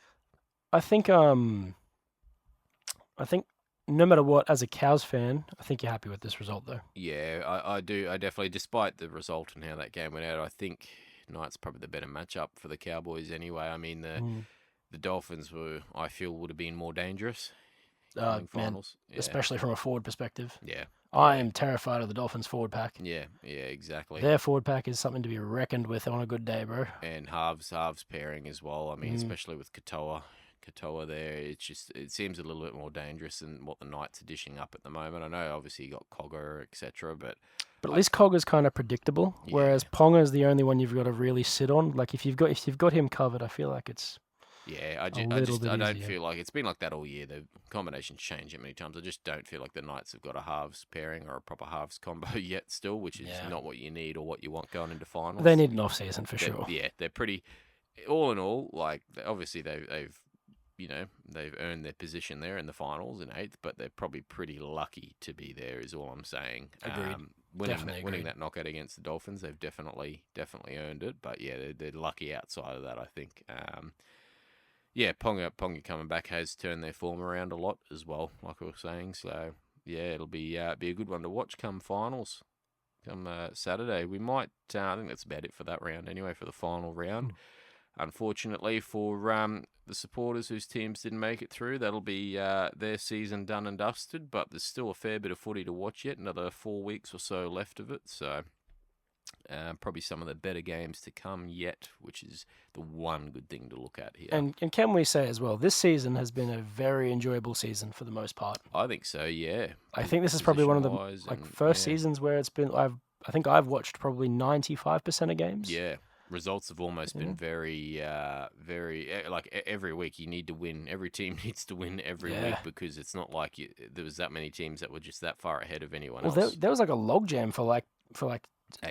I think no matter what, as a Cows fan, I think you're happy with this result, though. Yeah, I do. I definitely, despite the result and how that game went out, I think Knights probably the better matchup for the Cowboys anyway. I mean, the Dolphins I feel, would have been more dangerous coming Man, finals. Yeah, especially from a forward perspective. yeah, I yeah, am terrified of the Dolphins' forward pack. yeah, exactly. Their forward pack is something to be reckoned with on a good day, bro. And halves pairing as well. I mean, especially with Katoa there, it seems a little bit more dangerous than what the Knights are dishing up at the moment. I know obviously you got Cogger, etc., but at least Cogger's kind of predictable, whereas Ponga is the only one you've got to really sit on. Like if you've got him covered, I feel like it's I don't feel like it's been like that all year. The combinations change it many times. I just don't feel like the Knights have got a halves pairing or a proper halves combo yet still, which is not what you need or what you want going into finals. They need an off season for sure. Yeah, they're pretty. All in all, like obviously they've earned their position there in the finals in 8th, but they're probably pretty lucky to be there. Is all I'm saying. Agreed. Winning that knockout against the Dolphins, they've definitely earned it. But yeah, they're lucky outside of that, I think. Ponga coming back has turned their form around a lot as well, like we were saying. So yeah, it'll be a good one to watch come finals, come Saturday. We might. I think that's about it for that round anyway. For the final round, unfortunately for the supporters whose teams didn't make it through, that'll be their season done and dusted. But there's still a fair bit of footy to watch yet. Another 4 weeks or so left of it. So. Probably some of the better games to come yet, which is the one good thing to look at here. And can we say as well, this season has been a very enjoyable season for the most part. I think so, yeah. I think this is probably one of the first seasons where it's been. I think I've watched probably 95% of games. Yeah, results have almost been very every week you need to win. Every team needs to win every week because it's not like there was that many teams that were just that far ahead of anyone else. There was like a logjam for like.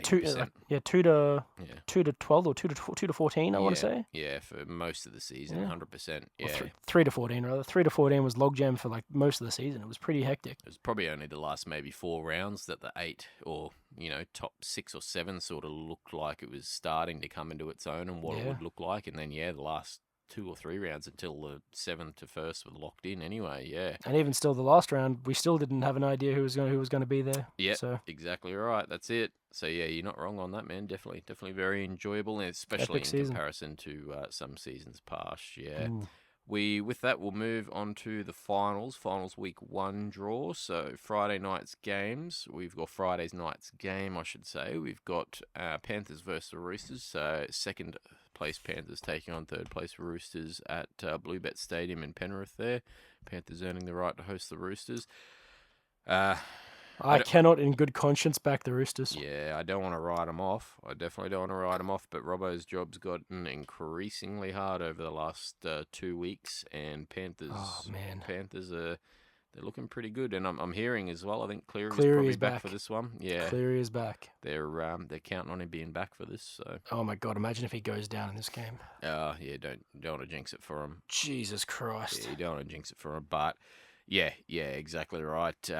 2 to 12 or 2 to 14. I want to say. Yeah, for most of the season, 100%. Yeah, 3 to 14 rather. 3 to 14 was logjam for like most of the season. It was pretty hectic. It was probably only the last maybe 4 rounds that the 8 or top 6 or 7 sort of looked like it was starting to come into its own and what it would look like, and then the last 2 or 3 rounds until the 7th to 1st were locked in anyway. Yeah, and even still, the last round we still didn't have an idea who was going to be there. Yeah, so. Exactly right. That's it. So yeah, you're not wrong on that, man. Definitely very enjoyable, and especially in comparison to some seasons past. Yeah. With that, we'll move on to the finals. Finals week 1 draw. So Friday night's games. We've got Friday's night's game, I should say. We've got Panthers versus the Roosters. So 2nd place Panthers taking on 3rd place Roosters at Bluebet Stadium in Penrith there. Panthers earning the right to host the Roosters. I cannot in good conscience back the Roosters. Yeah, I don't want to write them off. I definitely don't want to write them off, but Robbo's job's gotten increasingly hard over the last 2 weeks, and Panthers Panthers they're looking pretty good, and I'm hearing as well, I think Cleary's probably back for this one. Yeah. Cleary is back. They're counting on him being back for this, so. Oh my god, imagine if he goes down in this game. Yeah, don't want to jinx it for him. Jesus Christ. Yeah, you don't want to jinx it for him, but yeah, exactly right.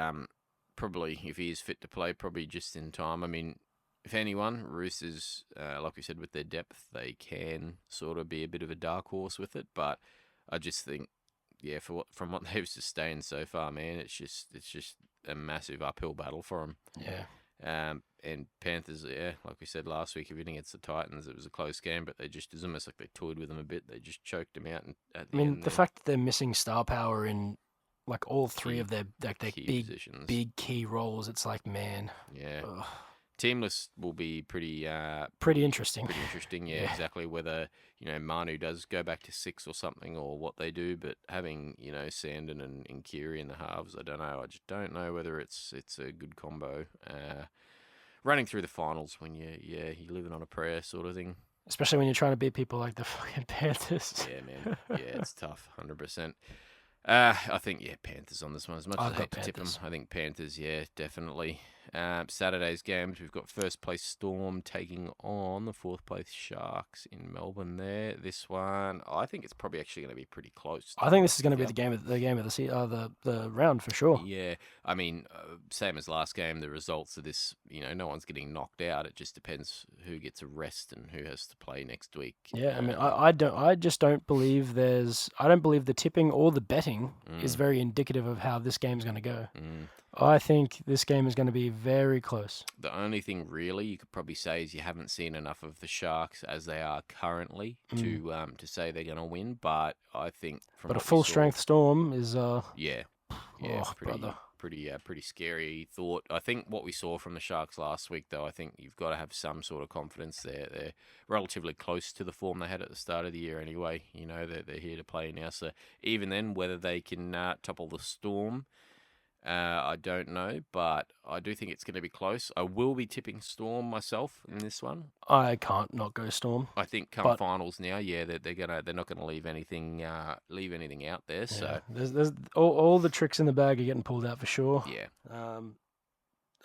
Probably, if he is fit to play, probably just in time. I mean, if anyone, Roosters, like we said, with their depth, they can sort of be a bit of a dark horse with it. But I just think, from what they've sustained so far, man, it's just a massive uphill battle for them. Yeah. And Panthers, like we said last week, everything against the Titans, it was a close game, but it was almost like they toyed with them a bit. They just choked them out. At the end the fact that they're missing star power in like all 3 of their big key roles, it's like, man. Yeah. Ugh. Teamless will be pretty interesting. Pretty interesting, yeah, exactly. Whether, Manu does go back to 6 or something or what they do, but having, Sandon and Kiri in the halves, I don't know. I just don't know whether it's a good combo. Running through the finals when you're living on a prayer sort of thing. Especially when you're trying to beat people like the fucking Panthers. Yeah, man. Yeah, it's tough, 100%. I think, Panthers on this one. As much as I hate to tip them, I think Panthers, definitely. Saturday's games, we've got first place Storm taking on the fourth place Sharks in Melbourne. This one, I think it's probably actually going to be pretty close. I think this is going to be the game of the round for sure. Yeah, I mean, same as last game. The results of this, no one's getting knocked out. It just depends who gets a rest and who has to play next week. Yeah, I mean, I just don't believe I don't believe the tipping or the betting is very indicative of how this game's going to go. I think this game is going to be very close. The only thing really you could probably say is you haven't seen enough of the Sharks as they are currently to say they're going to win. But I think a full strength Storm is pretty scary thought. I think what we saw from the Sharks last week, though, I think you've got to have some sort of confidence there. They're relatively close to the form they had at the start of the year anyway. They're here to play now. So even then, whether they can topple the Storm, I don't know, but I do think it's going to be close. I will be tipping Storm myself in this one. I can't not go Storm. I think come finals now, they're not gonna leave anything out there. Yeah. So there's all the tricks in the bag are getting pulled out for sure. Yeah.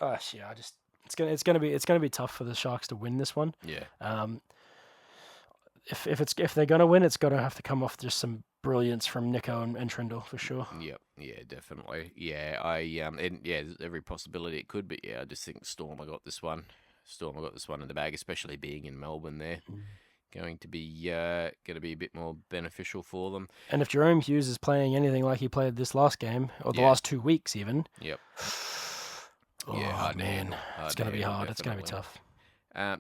It's gonna be tough for the Sharks to win this one. Yeah. If they're gonna win, it's gonna have to come off just some brilliance from Nico and Trindle for sure. Yep. Yeah, definitely. Yeah, there's every possibility it could, but yeah, I just think Storm. I got this one in the bag, especially being in Melbourne. There, going to be a bit more beneficial for them. And if Jerome Hughes is playing anything like he played this last game or the last 2 weeks, even. Yep. Hard man, it's gonna be hard. Definitely. It's gonna be tough.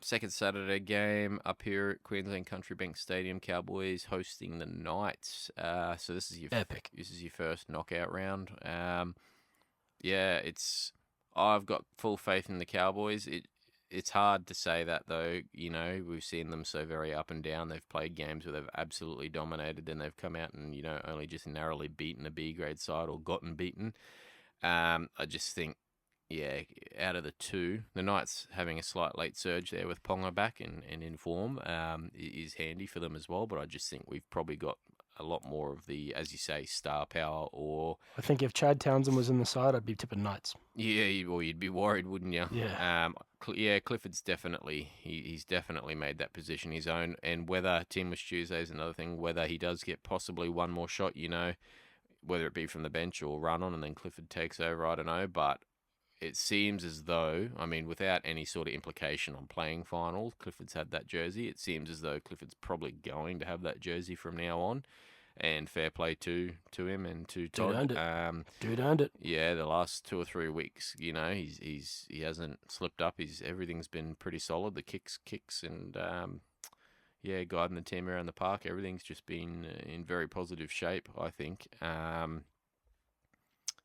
Second Saturday game up here at Queensland Country Bank Stadium, Cowboys hosting the Knights. So this is your epic. This is your first knockout round. I've got full faith in the Cowboys. It's hard to say that though. We've seen them so very up and down. They've played games where they've absolutely dominated, then they've come out and only just narrowly beaten a B grade side or gotten beaten. I just think. Yeah, out of the two, the Knights having a slight late surge there with Ponga back and in form is handy for them as well. But I just think we've probably got a lot more of the, as you say, star power. Or I think if Chad Townsend was in the side, I'd be tipping Knights. Yeah, you'd be worried, wouldn't you? Yeah. Clifford's definitely he's definitely made that position his own. And whether Teamless Tuesday is another thing. Whether he does get possibly one more shot, whether it be from the bench or run on, and then Clifford takes over, I don't know, but. It seems as though, without any sort of implication on playing finals, Clifford's had that jersey. It seems as though Clifford's probably going to have that jersey from now on. And fair play to him and to Todd. Dude earned it. Yeah, the last 2 or 3 weeks, he hasn't slipped up. Everything's been pretty solid. The kicks, and guiding the team around the park. Everything's just been in very positive shape, I think. Like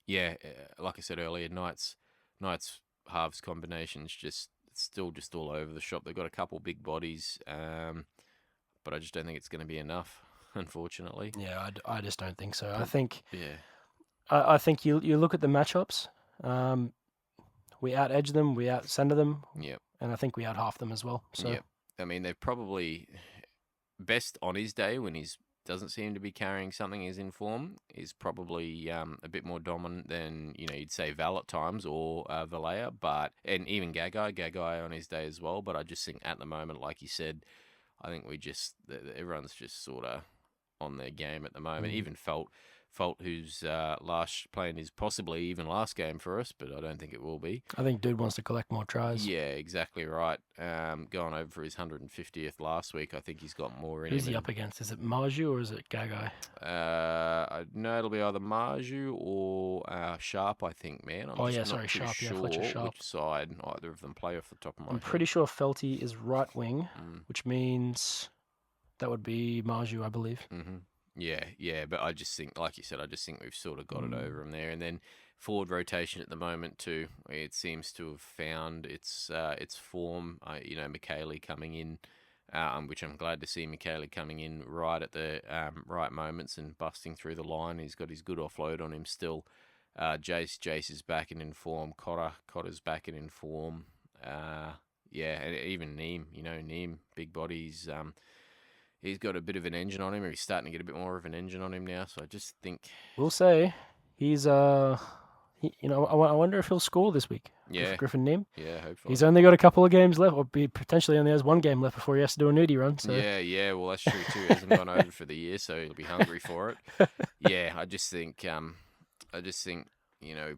I said earlier, Knights halves combinations still all over the shop. They've got a couple big bodies, but I just don't think it's going to be enough, unfortunately. Yeah, I just don't think so. I think I think you look at the matchups. We out edge them, we out center them. Yep. And I think we out half them as well. So yep. They're probably best on his day when he's doesn't seem to be carrying something is in form, is probably a bit more dominant than, you'd say Val at times or Valea, and even Gagai on his day as well. But I just think at the moment, like you said, I think everyone's just sort of on their game at the moment. Even Felt, who's playing his possibly even last game for us, but I don't think it will be. I think dude wants to collect more tries. Yeah, exactly right. Going over for his 150th last week, I think he's got more in him. Who's he up against? Is it Marju or is it Gagai? I know it'll be either Marju or Sharp, I think, man. I'm Sharp. Sure yeah, Fletcher Sharp. Which side either of them play off the top of my head. I'm pretty sure Felty is right wing, which means that would be Marju, I believe. Mm-hmm. Yeah, but I just think, like you said, we've sort of got it over him there. And then forward rotation at the moment too, it seems to have found its form. McKaylee coming in, which I'm glad to see McKaylee coming in right at the right moments and busting through the line. He's got his good offload on him still. Jace is back and in form. Cotter's back and in form. And even Neem, big bodies. He's got a bit of an engine on him, or he's starting to get a bit more of an engine on him now. So I just think we'll say he's I wonder if he'll score this week. Yeah. Griffin Neem. Yeah, hopefully. He's only got a couple of games left, or he potentially only has one game left before he has to do a nudie run. So Yeah. Well, that's true too. He hasn't gone over for the year, so he'll be hungry for it. Yeah, I just think,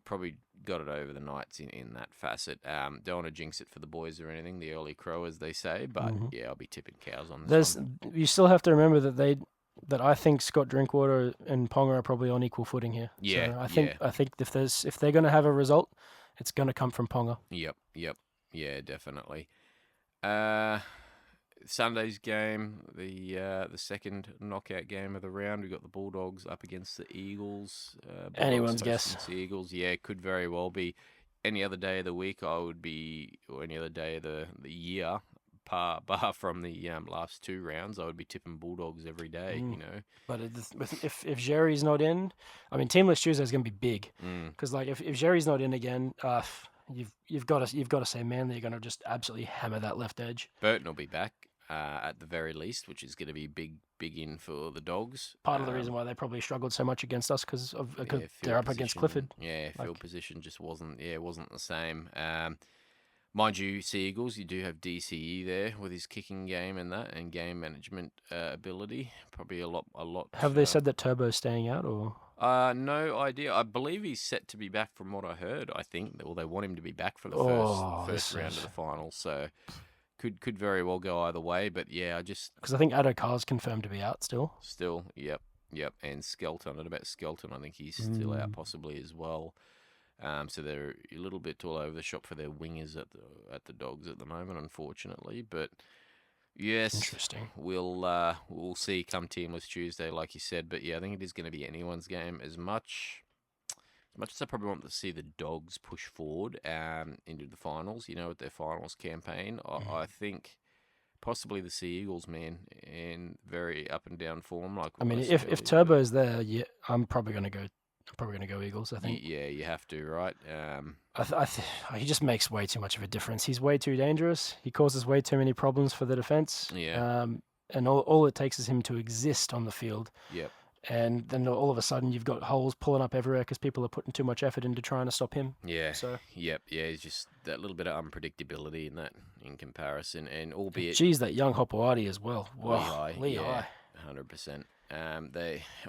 probably got it over the Knights in that facet. Don't want to jinx it for the boys or anything, the early crow, as they say. But yeah, I'll be tipping cows on this one. you still have to remember that I think Scott Drinkwater and Ponga are probably on equal footing here. Yeah, so I think if they're going to have a result, it's going to come from Ponga. Yep. Yeah, definitely. Sunday's game, the second knockout game of the round, we got the Bulldogs up against the Eagles. Bulldogs Anyone's hosting guess. The Eagles, yeah, could very well be any other day of the week. Or any other day of the year, bar from the last two rounds. I would be tipping Bulldogs every day. But if Jerry's not in, I mean, Teamless Tuesday is going to be big because if Jerry's not in again, you've got to say Manly are going to just absolutely hammer that left edge. Burton will be back. At the very least, which is going to be big in for the Dogs. Part of the reason why they probably struggled so much against us because they're up against Clifford. Yeah, field position just wasn't the same. Mind you, Sea Eagles, you do have DCE there with his kicking game and game management ability. Probably a lot. Have they said that Turbo's staying out or? No idea. I believe he's set to be back from what I heard. I think, they want him to be back for the first round of the finals. So. Could very well go either way, but yeah, because I think Addo Carr's confirmed to be out still. Still, yep, and Skelton. And about Skelton, I think he's still out possibly as well. So they're a little bit all over the shop for their wingers at the Dogs at the moment, unfortunately. But yes, interesting. We'll see come Teamless Tuesday, like you said. But yeah, I think it is going to be anyone's game as much as I probably want to see the Dogs push forward into the finals, with their finals campaign. I think possibly the Sea Eagles, man, in very up and down form. If Turbo's there, yeah, I'm probably going to go Eagles. I think. Yeah, you have to, right? He just makes way too much of a difference. He's way too dangerous. He causes way too many problems for the defense. Yeah. And all it takes is him to exist on the field. Yep. And then all of a sudden you've got holes pulling up everywhere because people are putting too much effort into trying to stop him. Yeah. So. Yep. Yeah. It's just that little bit of unpredictability in comparison, and albeit. Geez, that young Hopewadi as well. Lehigh. 100%.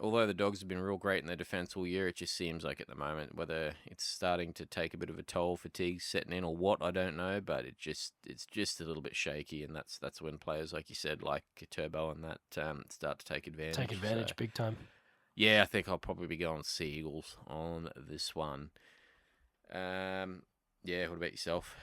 Although the Dogs have been real great in their defence all year, it just seems like at the moment, whether it's starting to take a bit of a toll, fatigue setting in, or what, I don't know. But it's just a little bit shaky, and that's when players like you said, like Turbo and that, start to take advantage. So, big time. Yeah, I think I'll probably be going Sea Eagles on this one. Yeah, what about yourself?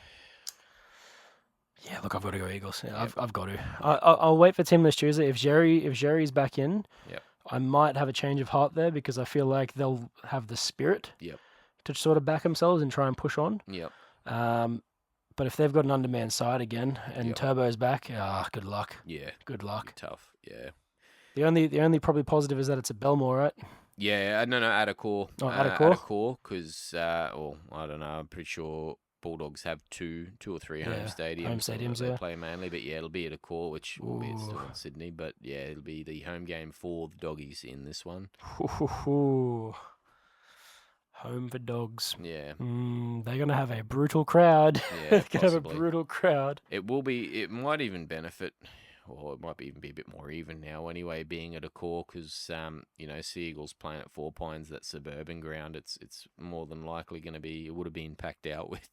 Yeah, look, I've got to go Eagles. Yeah, Yep. I've got to. I'll wait for Teamless Tuesday. If Jerry's back in, Yep. I might have a change of heart there because I feel like they'll have the spirit to sort of back themselves and try and push on. Yep. But if they've got an undermanned side again and Turbo's back, good luck. Yeah. Good luck. Tough. Yeah. The only probably positive is that it's at Belmore, right? Yeah, no, Attacore. Attacore? Because, I don't know, I'm pretty sure Bulldogs have two or three home stadiums. They play mainly, but yeah, it'll be at Attacore, which will be still in Sydney. But yeah, it'll be the home game for the Doggies in this one. Home for Dogs. Yeah. They're going to have a brutal crowd. Yeah, they're going to have a brutal crowd. It will be. It might even benefit. Or it might even be a bit more even now anyway, being at a core, because, Sea Eagles playing at Four Pines, that suburban ground, it's more than likely going to be, it would have been packed out with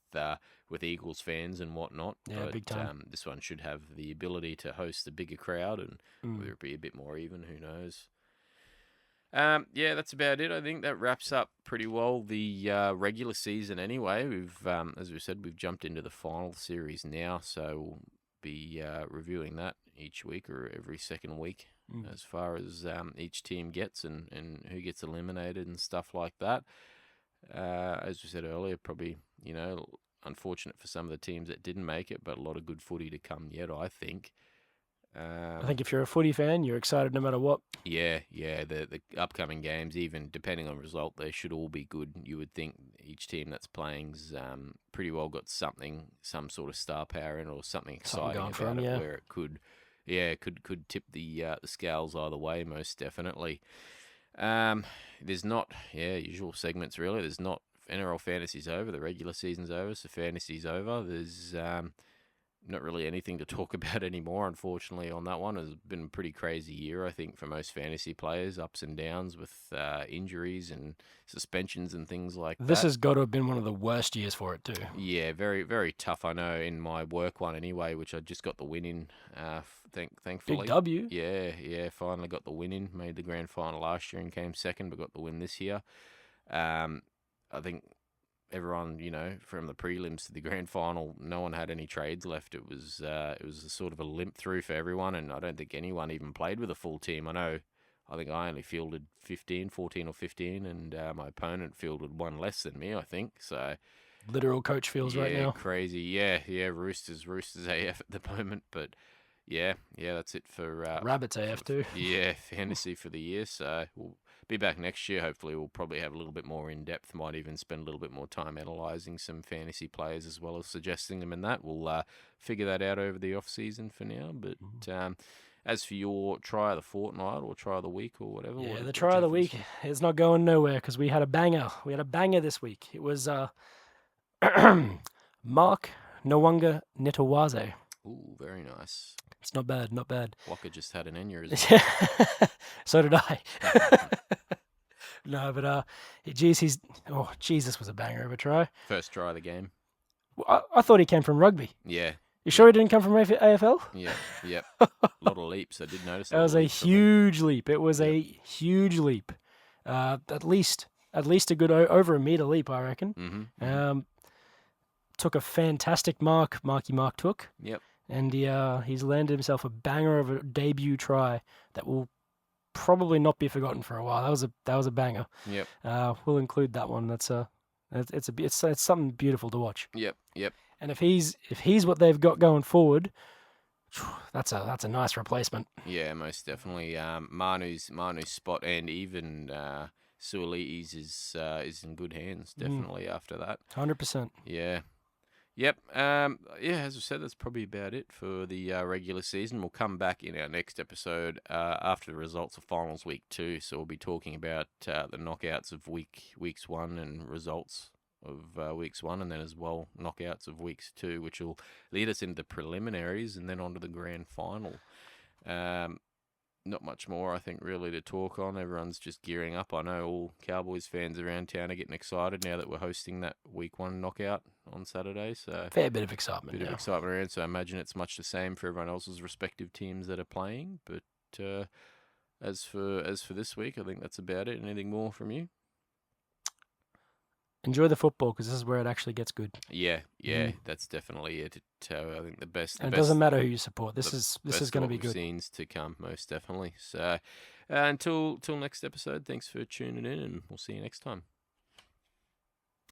Eagles fans and whatnot. Yeah, but, big time. This one should have the ability to host a bigger crowd, and whether it be a bit more even, who knows. Yeah, that's about it. I think that wraps up pretty well the regular season anyway. We've, as we said, we've jumped into the final series now, so we'll be reviewing that each week or every second week as far as each team gets and who gets eliminated and stuff like that. As we said earlier, probably, unfortunate for some of the teams that didn't make it, but a lot of good footy to come yet, I think. I think if you're a footy fan, you're excited no matter what. Yeah, the upcoming games, even depending on result, they should all be good. You would think each team that's playing's pretty well got some sort of star power in, or something exciting about it, where it could tip the scales either way, most definitely. There's not, usual segments really. There's not NRL fantasy's over. The regular season's over, so fantasy's over. There's not really anything to talk about anymore, unfortunately, on that one. It's been a pretty crazy year, I think, for most fantasy players, ups and downs with injuries and suspensions and things like This that. has got to have been one of the worst years for it too. Yeah, very, very tough. I know in my work one anyway, which I just got the win in, thankfully. Big W. Yeah, finally got the win in. Made the grand final last year and came second, but got the win this year. I think everyone, from the prelims to the grand final, no one had any trades left. It was a sort of a limp through for everyone, and I don't think anyone even played with a full team. I think I only fielded 14 or 15, and my opponent fielded one less than me, I think. So Literal coach feels right now. Crazy. Yeah, Roosters AF at the moment, but yeah, that's it for Rabbits AF too. Yeah, fantasy for the year. So we'll be back next year. Hopefully, we'll probably have a little bit more in depth. Might even spend a little bit more time analysing some fantasy players as well as suggesting them in that. We'll figure that out over the off season for now. But as for your try of the fortnight or try of the week or whatever, Yeah, the try of the week is not going nowhere because we had a banger. This week. It was Mark Nwanga Nitawaze. Ooh, very nice. It's not bad. Walker just had an aneurysm. So did I. No, but this was a banger of a try. First try of the game. I thought he came from rugby. Yeah. You sure he didn't come from AFL? Yeah, yep. A lot of leaps. I did notice that was a huge leap. It was a huge leap. At least a good over a meter leap, I reckon. Mm-hmm. Took a fantastic mark. Marky Mark took. Yep. And he's landed himself a banger of a debut try that will probably not be forgotten for a while. That was a banger. Yep. We'll include that one. It's something beautiful to watch. Yep. And if he's what they've got going forward, that's a nice replacement. Yeah, most definitely. Manu's spot and even Suolii's is in good hands. Definitely after that. 100%. Yeah. Yep. As I said, that's probably about it for the regular season. We'll come back in our next episode after the results of finals week 2. So we'll be talking about the knockouts of weeks 1 and results of weeks 1, and then as well knockouts of weeks 2, which will lead us into the preliminaries and then on to the grand final. Not much more, I think, really to talk on. Everyone's just gearing up. I know all Cowboys fans around town are getting excited now that we're hosting that week 1 knockout on Saturday. So fair bit of excitement. Of excitement around. So I imagine it's much the same for everyone else's respective teams that are playing. But as for this week, I think that's about it. Anything more from you? Enjoy the football because this is where it actually gets good. Yeah, that's definitely it. I think the best. And it doesn't matter who you support. This is going to be good. Scenes to come, most definitely. So until next episode, thanks for tuning in, and we'll see you next time.